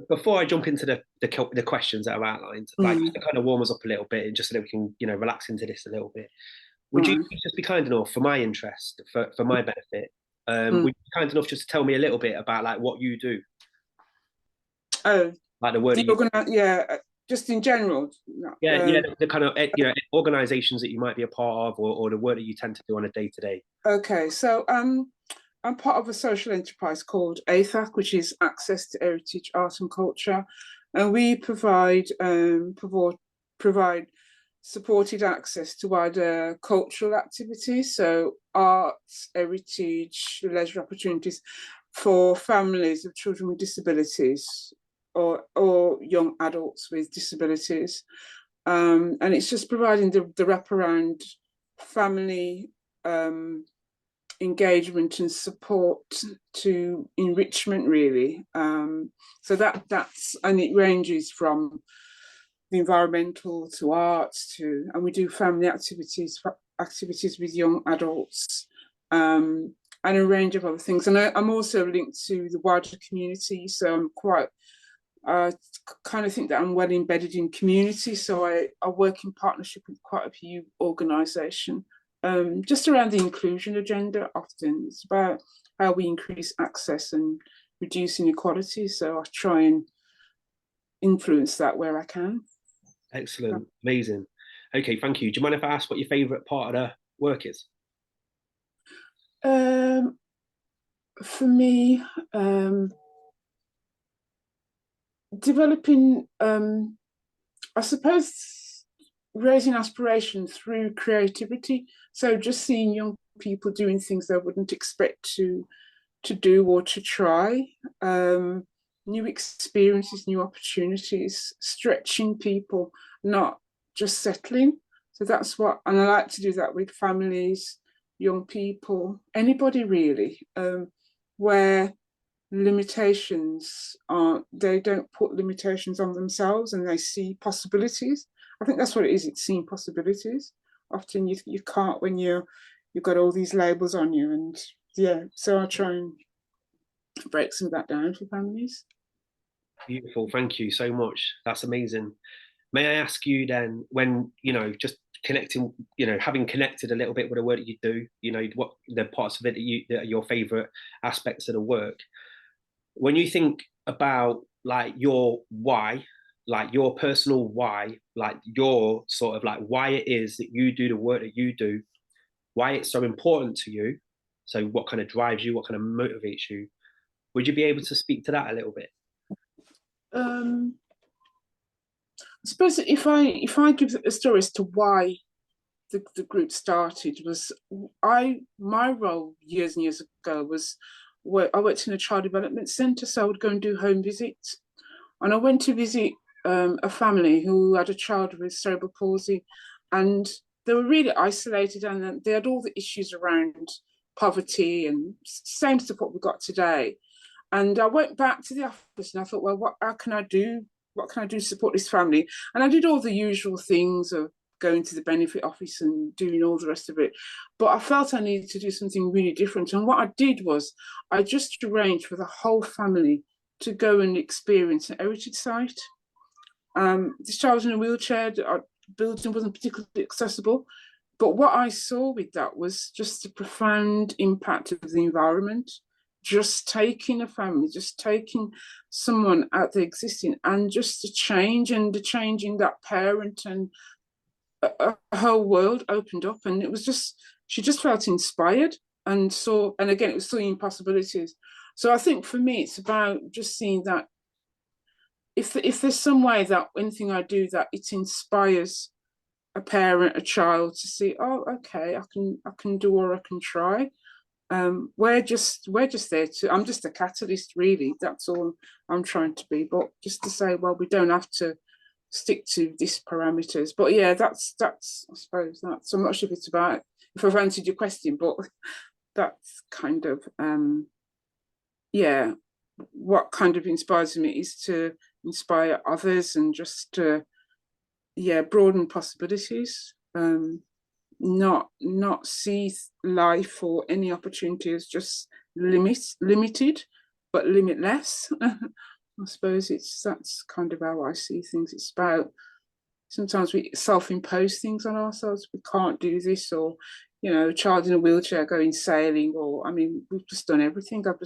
Before I jump into the questions that are outlined, like just to kind of warm us up a little bit, and just so that we can relax into this a little bit, would you Right. just be kind enough, for my interest, for my benefit, would Mm. you be kind enough just to tell me a little bit about like what you do, Oh, like the work that the you, yeah, just in general. No, yeah, the kind of organizations that you might be a part of, or the work that you tend to do on a day to day. okay, so I'm part of a social enterprise called Athac, which is Access to Heritage, Art and Culture, and we provide supported access to wider cultural activities, so arts, heritage, leisure opportunities for families of children with disabilities or young adults with disabilities. And it's just providing the wraparound family engagement and support to enrichment, really. So that's, and it ranges from the environmental to arts to, and we do family activities with young adults, and a range of other things. And I'm also linked to the wider community, so I'm quite kind of think that I'm well embedded in community. So I work in partnership with quite a few organisations, just around the inclusion agenda. Often it's about how we increase access and reduce inequality. So I try and influence that where I can. Excellent, amazing. Okay, thank you. Do you mind if I ask what your favourite part of the work is? For me, developing, I suppose, raising aspiration through creativity. So just seeing young people doing things they wouldn't expect to do or to try, new experiences, new opportunities, stretching people, not just settling. So that's what, and I like to do that with families, young people, anybody really, where limitations are, they don't put limitations on themselves and they see possibilities. I think that's what it is, it's seeing possibilities. Often you can't when you've got all these labels on you. And yeah, so I try and break some of that down for families. Beautiful, thank you so much. That's amazing. May I ask you then, when just connecting, having connected a little bit with the work that you do, what the parts of it that are your favorite aspects of the work, when you think about like your why, like your personal why, like your sort of like why it is that you do the work that you do, why it's so important to you, so what kind of drives you, what kind of motivates you, would you be able to speak to that a little bit? Um, I suppose if I give a story as to why the group started, was my role years and years ago was I worked in a child development centre, so I would go and do home visits. And I went to visit a family who had a child with cerebral palsy, and they were really isolated, and they had all the issues around poverty and same stuff what we got today. And I went back to the office and I thought, well, how can I do? What can I do to support this family? And I did all the usual things of going to the benefit office and doing all the rest of it. But I felt I needed to do something really different. And what I did was I just arranged for the whole family to go and experience an heritage site. This child was in a wheelchair, the building wasn't particularly accessible. But what I saw with that was just the profound impact of the environment, just taking a family, just taking someone out there existing, and just the change in that parent, and a whole world opened up. And it was just, she just felt inspired and saw, and again, it was seeing possibilities. So I think for me, it's about just seeing that if there's some way that anything I do that it inspires a parent, a child to see, oh, okay, I can do, or I can try. We're just there to, I'm just a catalyst, really. That's all I'm trying to be. But just to say, well, we don't have to stick to these parameters. But yeah, that's I suppose that's, I'm not sure if I've answered your question, but that's kind of yeah, what kind of inspires me is to inspire others and just to, yeah, broaden possibilities. Not see life or any opportunity as just limited, but limitless. I suppose that's kind of how I see things. It's about sometimes we self-impose things on ourselves. We can't do this, or a child in a wheelchair going sailing, or I mean, we've just done everything. I've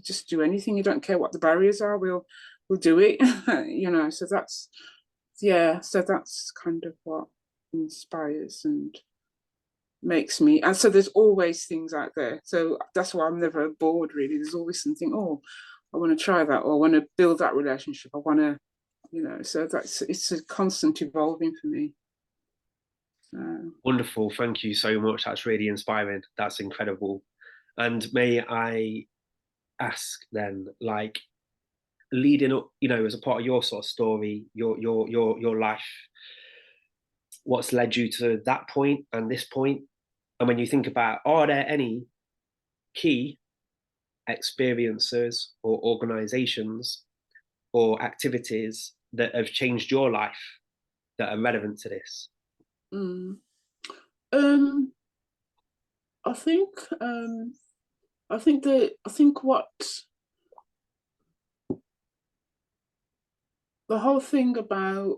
just do anything. You don't care what the barriers are. We'll do it. So that's So that's kind of what inspires and makes me. And so there's always things out there. So that's why I'm never bored. Really, there's always something. Oh, I want to try that, or I want to build that relationship. I want to, So it's a constant evolving for me. Wonderful. Thank you so much. That's really inspiring. That's incredible. And may I ask then, like, leading up, as a part of your sort of story, your life, what's led you to that point and this point? And when you think about, are there any key experiences or organizations or activities that have changed your life that are relevant to this? Mm. Um, I think I think what the whole thing about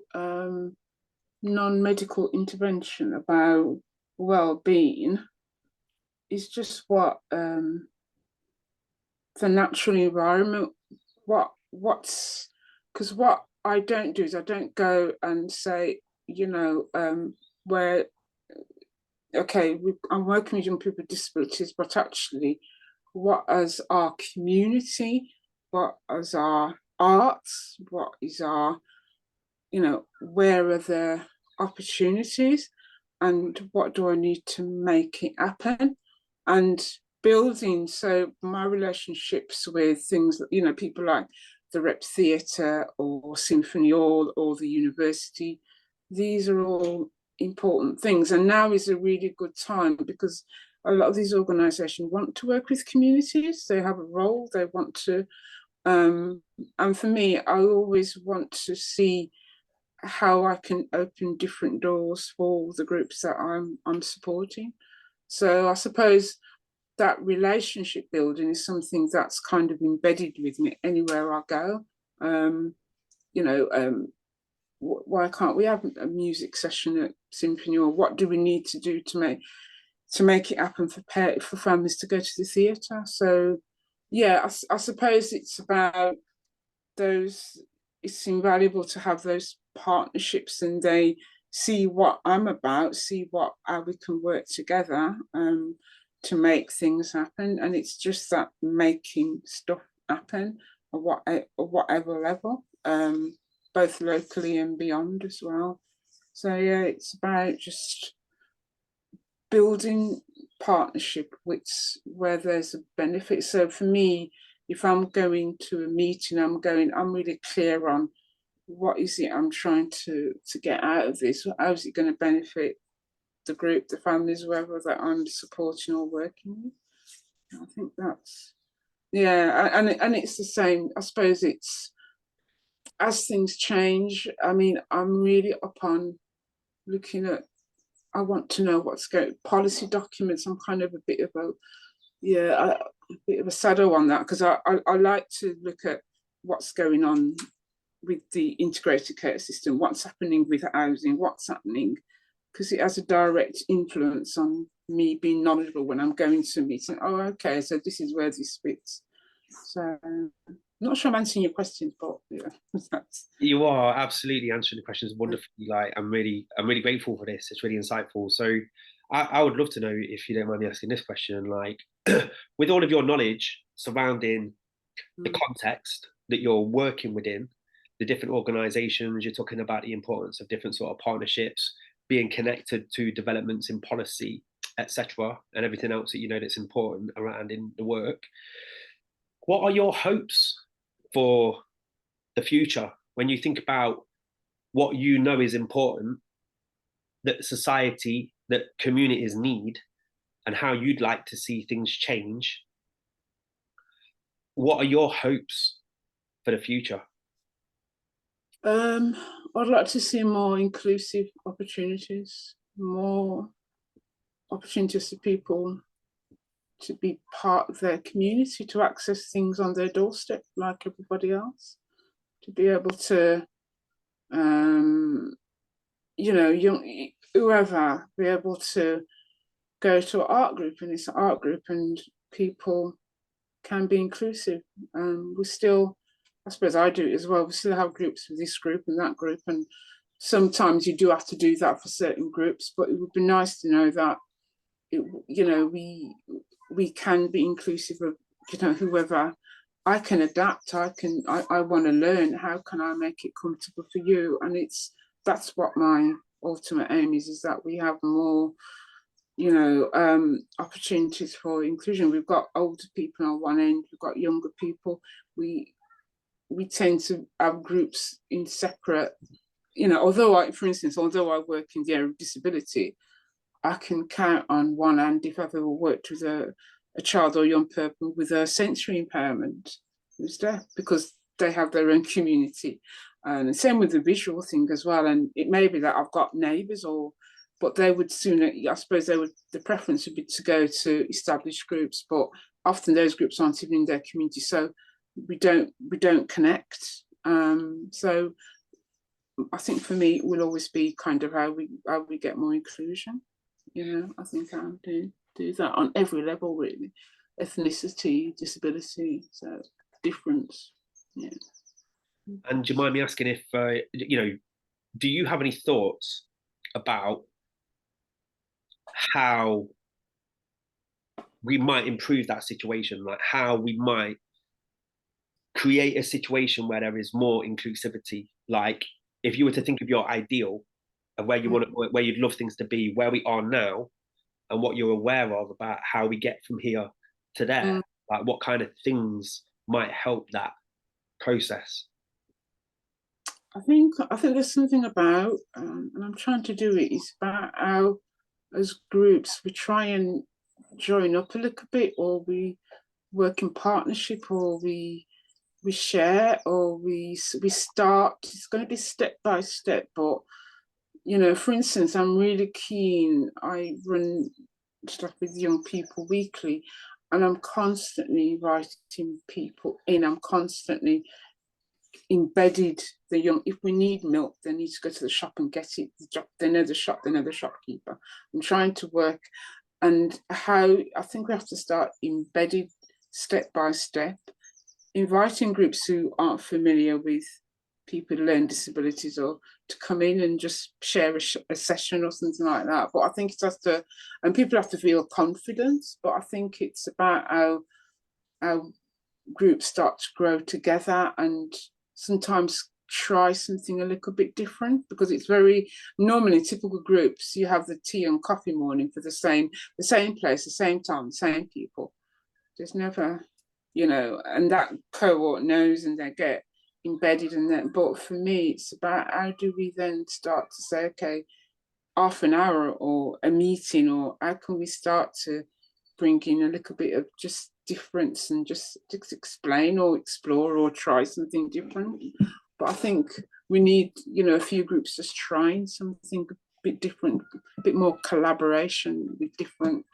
non-medical intervention, about well-being, is just what the natural environment. What's Because what I don't do is I don't go and say, where okay, I'm working with young people with disabilities, but actually, what as our community, what as our arts, what is our, where are the opportunities, and what do I need to make it happen? And building, so my relationships with things, people like the Rep Theatre or Symphony Hall or the university, these are all important things. And now is a really good time because a lot of these organisations want to work with communities. They have a role. They want to, and for me, I always want to see how I can open different doors for the groups that I'm supporting. So I suppose that relationship building is something that's kind of embedded with me anywhere I go. Why can't we have a music session at Symphony, or what do we need to do to make it happen for families to go to the theatre? So yeah, I suppose it's about those. It's invaluable to have those partnerships, and they see what I'm about, see how we can work together to make things happen. And it's just that making stuff happen at whatever level, both locally and beyond as well. So yeah, it's about just building partnership where there's a benefit. So for me, if I'm going to a meeting, I'm really clear on what is it I'm trying to get out of this. How is it going to benefit the group, the families, whoever that I'm supporting or working with? I think that's and it's the same. I suppose it's as things change. I mean, I'm really up on looking at. I want to know what's going policy documents. I'm kind of a bit of a bit of a shadow on that because I like to look at what's going on with the integrated care system, what's happening with housing, what's happening, because it has a direct influence on me being knowledgeable when I'm going to a meeting. Oh, okay, so this is where this fits. So I'm not sure I'm answering your questions, but yeah, that's... You are absolutely answering the questions wonderfully. Like, I'm really grateful for this. It's really insightful. So, I would love to know, if you don't mind me asking this question, like, with all of your knowledge surrounding the context that you're working within, the different organisations, you're talking about the importance of different sort of partnerships, being connected to developments in policy, etc., and everything else that that's important around in the work. What are your hopes for the future when you think about what is important, that society, that communities need, and how you'd like to see things change? What are your hopes for the future? I'd like to see more inclusive opportunities, more opportunities for people to be part of their community, to access things on their doorstep like everybody else. to be able to, you know, whoever be able to go to an art group, and it's an art group and people can be inclusive. We still, I suppose I do it as well, we still have groups for this group and that group, and sometimes you do have to do that for certain groups, but it would be nice to know that you know, we can be inclusive of, you know, whoever. I can adapt. I want to learn. How can I make it comfortable for you? And that's what my ultimate aim is that we have more, you know, opportunities for inclusion. We've got older people on one end. We've got younger people. We tend to have groups in separate. You know, for instance, although I work in the area of disability, I can count on one hand if I've ever worked with a child or young person with a sensory impairment who's deaf, because they have their own community. And same with the visual thing as well. And it may be that I've got neighbours, but they would sooner, I suppose the preference would be to go to established groups, but often those groups aren't even in their community. So we don't connect. So I think for me, it will always be kind of how we get more inclusion. You know, I think I do that on every level, really. Ethnicity, disability, so difference. Yeah. And do you mind me asking if, you know, do you have any thoughts about how we might improve that situation? Like how we might create a situation where there is more inclusivity? Like if you were to think of your ideal of where you want to, where you'd love things to be, where we are now, and what you're aware of about how we get from here to there, like what kind of things might help that process? I think there's something about, and I'm trying to do it, is about how as groups we try and join up a little bit, or we work in partnership, or we share, or we start. It's going to be step by step, but you know, for instance, I'm really keen. I run stuff with young people weekly, and I'm constantly writing people in. I'm constantly embedded the young. If we need milk, they need to go to the shop and get it. They know the shop. They know the shopkeeper. I'm trying to work, and how I think we have to start embedded step by step, inviting groups who aren't familiar with people who learn disabilities, or to come in and just share a session or something like that. But I think it has to, and people have to feel confident, but I think it's about how groups start to grow together and sometimes try something a little bit different, because it's very normally typical groups, you have the tea and coffee morning for the same place, the same time, the same people. There's never, you know, and that cohort knows and they get embedded in that. But for me, it's about how do we then start to say, okay, half an hour or a meeting, or how can we start to bring in a little bit of just difference and just explain or explore or try something different. But I think we need, you know, a few groups just trying something a bit different, a bit more collaboration with different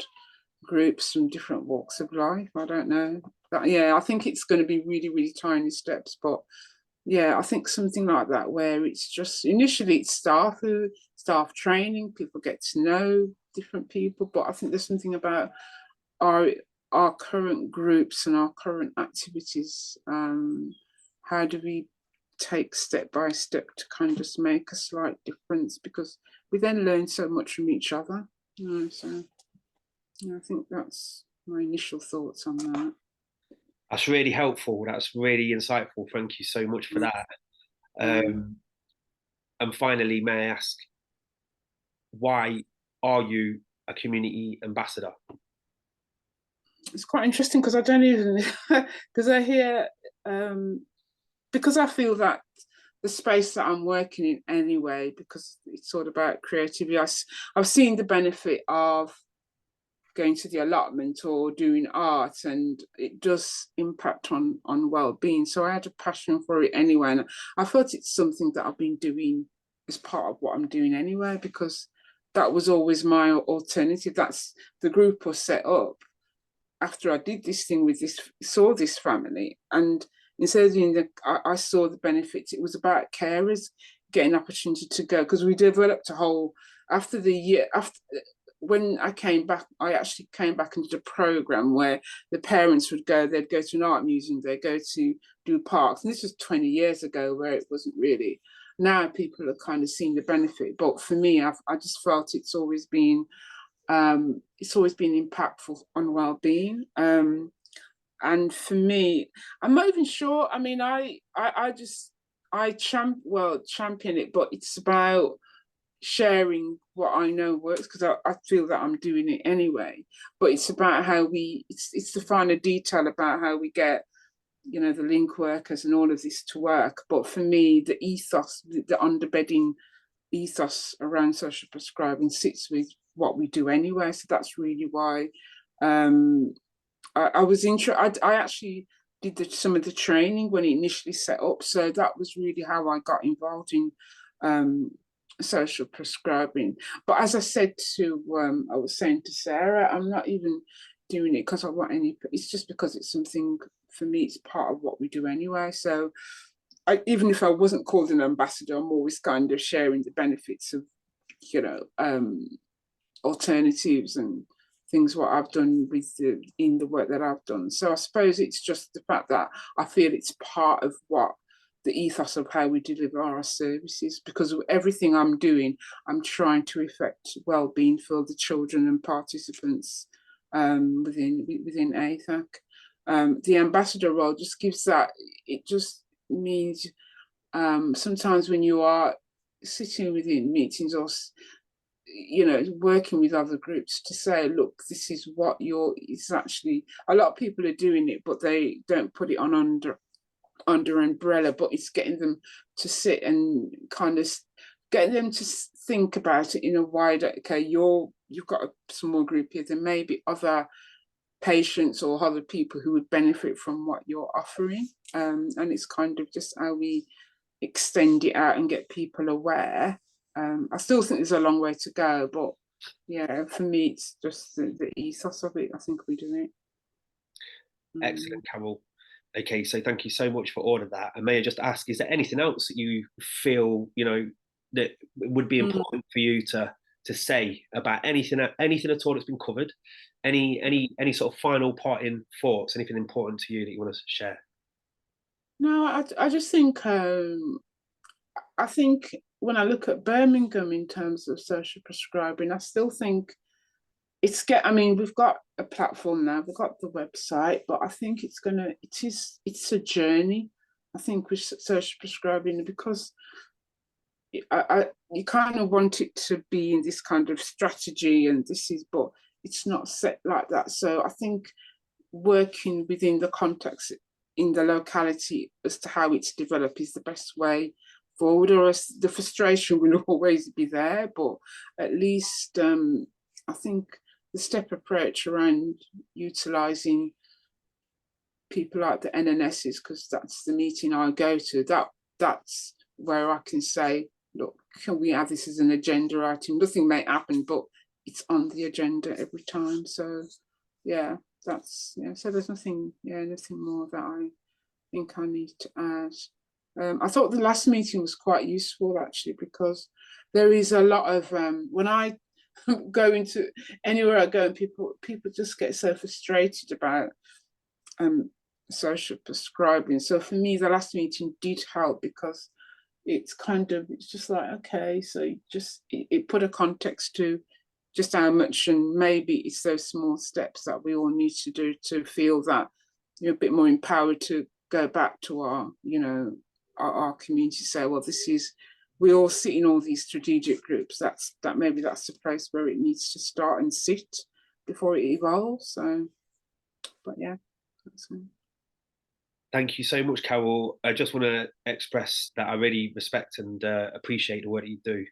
groups from different walks of life. I don't know. But yeah, I think it's going to be really, really tiny steps. But yeah, I think something like that, where it's just initially it's staff training, people get to know different people. But I think there's something about our current groups and our current activities. How do we take step by step to kind of just make a slight difference? Because we then learn so much from each other. You know, so yeah, I think that's my initial thoughts on that. That's really helpful. That's really insightful. Thank you so much for that. And finally, may I ask, why are you a community ambassador? It's quite interesting because I don't even, because I hear, because I feel that the space that I'm working in anyway, because it's all about creativity, I've seen the benefit of going to the allotment or doing art, and it does impact on well-being. So I had a passion for it anyway, and I thought it's something that I've been doing as part of what I'm doing anyway, because that was always my alternative. That's the group was set up after I did this thing with saw this family, and instead of doing I saw the benefits. It was about carers getting an opportunity to go, because we developed a whole, after the year, after when I came back, I actually came back and did a program where the parents would go, they'd go to an art museum, they'd go to do parks. And this was 20 years ago, where it wasn't really. Now people are kind of seeing the benefit. But for me, I just felt it's always been impactful on well-being. And for me, I'm not even sure. I mean, I champion it, but it's about sharing what I know works, because I feel that I'm doing it anyway. But it's about how it's the finer detail about how we get, you know, the link workers and all of this to work. But for me, the ethos, the underbedding ethos around social prescribing sits with what we do anyway. So that's really why I was interested. I actually did some of the training when it initially set up. So that was really how I got involved in social prescribing. But as I said to, I was saying to Sarah, I'm not even doing it because I want any, it's just because it's something, for me, it's part of what we do anyway. So even if I wasn't called an ambassador, I'm always kind of sharing the benefits of, you know, alternatives and things what I've done in the work that I've done. So I suppose it's just the fact that I feel it's part of what the ethos of how we deliver our services, because everything I'm doing, I'm trying to affect well-being for the children and participants within Athac. The ambassador role just gives that, it just means sometimes when you are sitting within meetings or, you know, working with other groups, to say, look, this is what it's actually, a lot of people are doing it, but they don't put it on under umbrella, but it's getting them to sit and kind of getting them to think about it in a wider, okay, you've got a small group here, there may be other patients or other people who would benefit from what you're offering. And it's kind of just how we extend it out and get people aware. I still think there's a long way to go, but yeah, for me, it's just the ethos of it. I think we do it. Excellent, Carol. Okay, so thank you so much for all of that. And may I just ask, is there anything else that you feel, you know, that would be important for you to say about anything at all that's been covered? Any sort of final parting thoughts? Anything important to you that you want to share? No, I just think I think when I look at Birmingham in terms of social prescribing, I still think I mean, we've got a platform now, we've got the website, but I think it's a journey, I think, with social prescribing, because you kind of want it to be in this kind of strategy, and but it's not set like that. So I think working within the context in the locality as to how it's developed is the best way forward, or else the frustration will always be there. But at least I think the step approach around utilising people like the NNSs, because that's the meeting I go to, that's where I can say, look, can we have this as an agenda item? Nothing may happen, but it's on the agenda every time. So yeah, so there's nothing more that I think I need to add. I thought the last meeting was quite useful, actually, because there is a lot of when I go into anywhere I go, and people just get so frustrated about social prescribing. So for me, the last meeting did help, because it's just like, okay, so it put a context to just how much, and maybe it's those small steps that we all need to do to feel that you're a bit more empowered to go back to our, you know, our community, say, well, we all sit in all these strategic groups. Maybe that's the place where it needs to start and sit before it evolves. So, but yeah, that's me. Thank you so much, Carol. I just want to express that I really respect and appreciate the work that you do,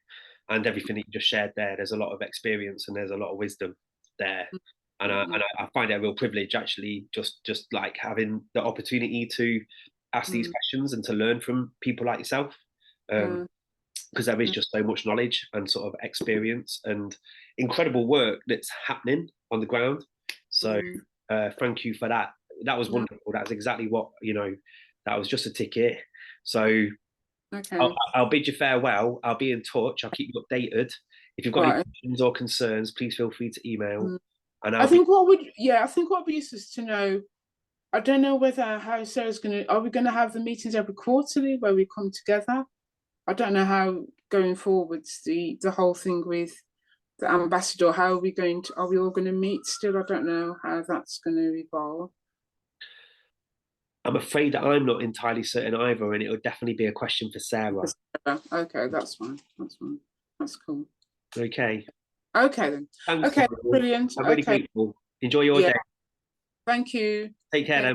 and everything that you just shared there. There's a lot of experience and there's a lot of wisdom there, and I find it a real privilege, actually, just like having the opportunity to ask these questions and to learn from people like yourself, because there is just so much knowledge and sort of experience and incredible work that's happening on the ground. So thank you for that. That was wonderful. That's exactly what, you know, That was just a ticket. So Okay. I'll bid you farewell. I'll be in touch. I'll keep you updated. If you've got any Right. questions or concerns, please feel free to email. Mm. And I I'll be think what would, yeah, I think what would be useful is to know. I don't know whether how Sarah's going to. Are we going to have the meetings every quarterly where we come together? I don't know how going forwards the whole thing with the ambassador. How are we going to? Are we all going to meet still? I don't know how that's going to evolve. I'm afraid that I'm not entirely certain either, and it would definitely be a question for Sarah. Okay, that's fine. That's fine. That's cool. Okay. Okay then. Thanks, Okay, Carol. brilliant. I'm really Okay, grateful. Enjoy your yeah. day. Thank you. Take care then.